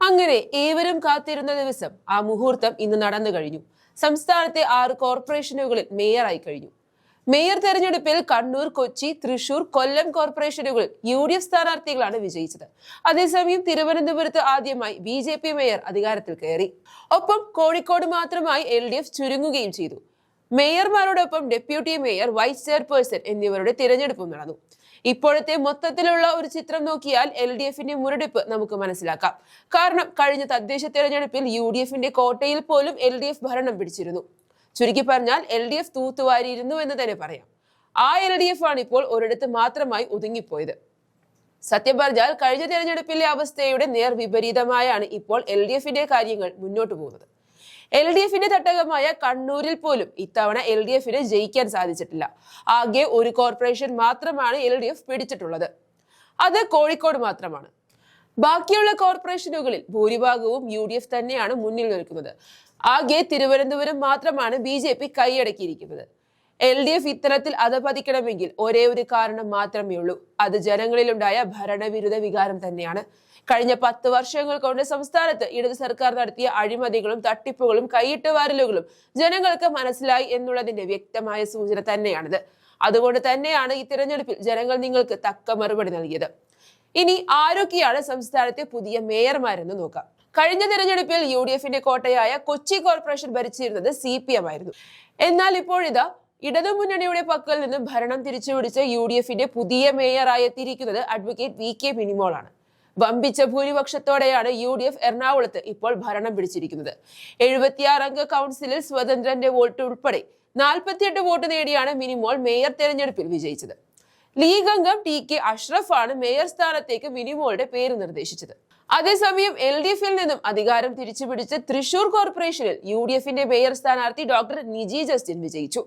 അങ്ങനെ ഏവരും കാത്തിരുന്ന ദിവസം ആ മുഹൂർത്തം ഇന്ന് നടന്നു കഴിഞ്ഞു. സംസ്ഥാനത്തെ 6 കോർപ്പറേഷനുകളിൽ മേയറായി കഴിഞ്ഞു. മേയർ തെരഞ്ഞെടുപ്പിൽ കണ്ണൂർ, കൊച്ചി, തൃശൂർ, കൊല്ലം കോർപ്പറേഷനുകളിൽ UDF സ്ഥാനാർത്ഥികളാണ് വിജയിച്ചത്. അതേസമയം തിരുവനന്തപുരത്ത് ആദ്യമായി BJP മേയർ അധികാരത്തിൽ കയറി. ഒപ്പം കോഴിക്കോട് മാത്രമായി LDF ചുരുങ്ങുകയും ചെയ്തു. മേയർമാരോടൊപ്പം ഡെപ്യൂട്ടി മേയർ, വൈസ് ചെയർപേഴ്സൺ എന്നിവരുടെ തിരഞ്ഞെടുപ്പും നടന്നു. ഇപ്പോഴത്തെ മൊത്തത്തിലുള്ള ഒരു ചിത്രം നോക്കിയാൽ LDFന്റെ മുരടിപ്പ് നമുക്ക് മനസ്സിലാക്കാം. കാരണം കഴിഞ്ഞ തദ്ദേശ തെരഞ്ഞെടുപ്പിൽ UDFന്റെ കോട്ടയിൽ പോലും LDF ഭരണം പിടിച്ചിരുന്നു. ചുരുക്കി പറഞ്ഞാൽ LDF തൂത്തുവാരിയിരുന്നു എന്ന് തന്നെ പറയാം. ആ LDF ആണ് ഇപ്പോൾ ഒരിടത്ത് മാത്രമായി ഒതുങ്ങിപ്പോയത്. സത്യം പറഞ്ഞാൽ കഴിഞ്ഞ തെരഞ്ഞെടുപ്പിലെ അവസ്ഥയുടെ നേർവിപരീതമായാണ് ഇപ്പോൾ LDFന്റെ കാര്യങ്ങൾ മുന്നോട്ട് പോകുന്നത്. LDFന്റെ തട്ടകമായ കണ്ണൂരിൽ പോലും ഇത്തവണ LDFന് ജയിക്കാൻ സാധിച്ചിട്ടില്ല. ആകെ ഒരു കോർപ്പറേഷൻ മാത്രമാണ് LDF പിടിച്ചിട്ടുള്ളത്. അത് കോഴിക്കോട് മാത്രമാണ്. ബാക്കിയുള്ള കോർപ്പറേഷനുകളിൽ ഭൂരിഭാഗവും UDF തന്നെയാണ് മുന്നിൽ നിൽക്കുന്നത്. ആകെ തിരുവനന്തപുരം മാത്രമാണ് BJP കൈയടക്കിയിരിക്കുന്നത്. LDF ഇത്തരത്തിൽ അധപതിക്കണമെങ്കിൽ ഒരേ ഒരു കാരണം മാത്രമേ ഉള്ളൂ. അത് ജനങ്ങളിലുണ്ടായ ഭരണവിരുദ്ധ വികാരം തന്നെയാണ്. കഴിഞ്ഞ 10 വർഷങ്ങൾ കൊണ്ട് സംസ്ഥാനത്ത് ഇടത് സർക്കാർ നടത്തിയ അഴിമതികളും തട്ടിപ്പുകളും കൈയിട്ടുവാരലുകളും ജനങ്ങൾക്ക് മനസ്സിലായി എന്നുള്ളതിന്റെ വ്യക്തമായ സൂചന തന്നെയാണിത്. അതുകൊണ്ട് തന്നെയാണ് ഈ തിരഞ്ഞെടുപ്പിൽ ജനങ്ങൾ നിങ്ങൾക്ക് തക്ക മറുപടി നൽകിയത്. ഇനി ആരൊക്കെയാണ് സംസ്ഥാനത്തെ പുതിയ മേയർമാരെന്ന് നോക്കാം. കഴിഞ്ഞ തിരഞ്ഞെടുപ്പിൽ UDFന്റെ കോട്ടയായ കൊച്ചി കോർപ്പറേഷൻ ഭരിച്ചിരുന്നത് CPM ആയിരുന്നു. എന്നാൽ ഇപ്പോഴിതാ ഇടതുമുന്നണിയുടെ പക്കൽ നിന്ന് ഭരണം തിരിച്ചുപിടിച്ച UDFന്റെ പുതിയ മേയറായി എത്തിയിരിക്കുന്നത് അഡ്വക്കേറ്റ് VK മിനിമോളാണ്. വമ്പിച്ച ഭൂരിപക്ഷത്തോടെയാണ് UDF എറണാകുളത്ത് ഇപ്പോൾ ഭരണം പിടിച്ചിരിക്കുന്നത്. 76 അംഗ കൗൺസിലിൽ സ്വതന്ത്രന്റെ വോട്ട് ഉൾപ്പെടെ 48 വോട്ട് നേടിയാണ് മിനിമോൾ മേയർ തെരഞ്ഞെടുപ്പിൽ വിജയിച്ചത്. ലീഗ് അംഗം TK അഷ്റഫ് ആണ് മേയർ സ്ഥാനത്തേക്ക് മിനിമോളുടെ പേര് നിർദ്ദേശിച്ചത്. അതേസമയം LDFിൽ നിന്നും അധികാരം തിരിച്ചുപിടിച്ച തൃശൂർ കോർപ്പറേഷനിൽ UDFന്റെ മേയർ സ്ഥാനാർത്ഥി ഡോക്ടർ നിജി ജസ്റ്റിൻ വിജയിച്ചു.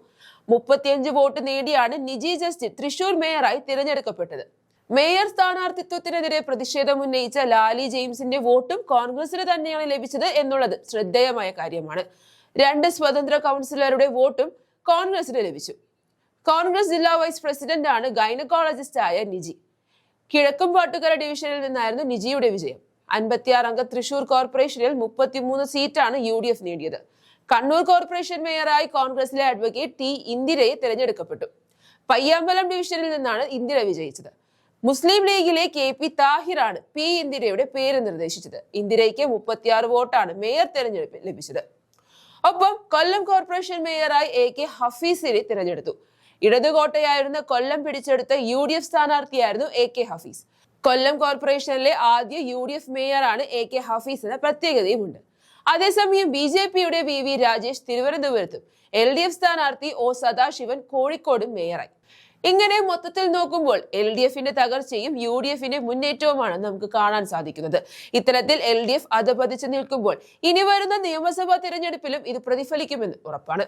35 വോട്ട് നേടിയാണ് നിജി ജസ്റ്റിൻ തൃശൂർ മേയറായി തിരഞ്ഞെടുക്കപ്പെട്ടത്. മേയർ സ്ഥാനാർത്ഥിത്വത്തിനെതിരെ പ്രതിഷേധം ഉന്നയിച്ച ലാലി ജെയിംസിന്റെ വോട്ടും കോൺഗ്രസിന് തന്നെയാണ് ലഭിച്ചത് എന്നുള്ളത് ശ്രദ്ധേയമായ കാര്യമാണ്. 2 സ്വതന്ത്ര കൗൺസിലറുടെ വോട്ടും കോൺഗ്രസിന് ലഭിച്ചു. കോൺഗ്രസ് ജില്ലാ വൈസ് പ്രസിഡന്റ് ആണ് ഗൈനക്കോളജിസ്റ്റ് ആയ നിജി. കിഴക്കുംപാട്ടുകര ഡിവിഷനിൽ നിന്നായിരുന്നു നിജിയുടെ വിജയം. 56 അംഗ തൃശൂർ കോർപ്പറേഷനിൽ 33 സീറ്റാണ് UDF നേടിയത്. കണ്ണൂർ കോർപ്പറേഷൻ മേയറായി കോൺഗ്രസിലെ അഡ്വക്കേറ്റ് T ഇന്ദിരയെ തിരഞ്ഞെടുക്കപ്പെട്ടു. പയ്യാമ്പലം ഡിവിഷനിൽ നിന്നാണ് ഇന്ദിര വിജയിച്ചത്. മുസ്ലിം ലീഗിലെ KP താഹിറാണ് P ഇന്ദിരയുടെ പേര് നിർദ്ദേശിച്ചത്. ഇന്ദിരയ്ക്ക് 36 വോട്ടാണ് മേയർ തെരഞ്ഞെടുപ്പിൽ ലഭിച്ചത്. ഒപ്പം കൊല്ലം കോർപ്പറേഷൻ മേയറായി AK ഹഫീസിനെ തിരഞ്ഞെടുത്തു. ഇടതുകോട്ടയായിരുന്ന കൊല്ലം പിടിച്ചെടുത്ത UDF സ്ഥാനാർത്ഥിയായിരുന്നു AK ഹഫീസ്. കൊല്ലം കോർപ്പറേഷനിലെ ആദ്യ UDF മേയറാണ് AK ഹഫീസ് എന്ന പ്രത്യേകതയുമുണ്ട്. അതേസമയം BJPയുടെ VV രാജേഷ് തിരുവനന്തപുരത്തും LDF സ്ഥാനാർത്ഥി O സദാശിവൻ കോഴിക്കോടും മേയറായി. ഇങ്ങനെ മൊത്തത്തിൽ നോക്കുമ്പോൾ LDFന്റെ തകർച്ചയും UDFന്റെ മുന്നേറ്റവുമാണ് നമുക്ക് കാണാൻ സാധിക്കുന്നത്. ഇത്തരത്തിൽ LDF അധപതിച്ചു നിൽക്കുമ്പോൾ ഇനി വരുന്ന നിയമസഭാ തിരഞ്ഞെടുപ്പിലും ഇത് പ്രതിഫലിക്കുമെന്ന് ഉറപ്പാണ്.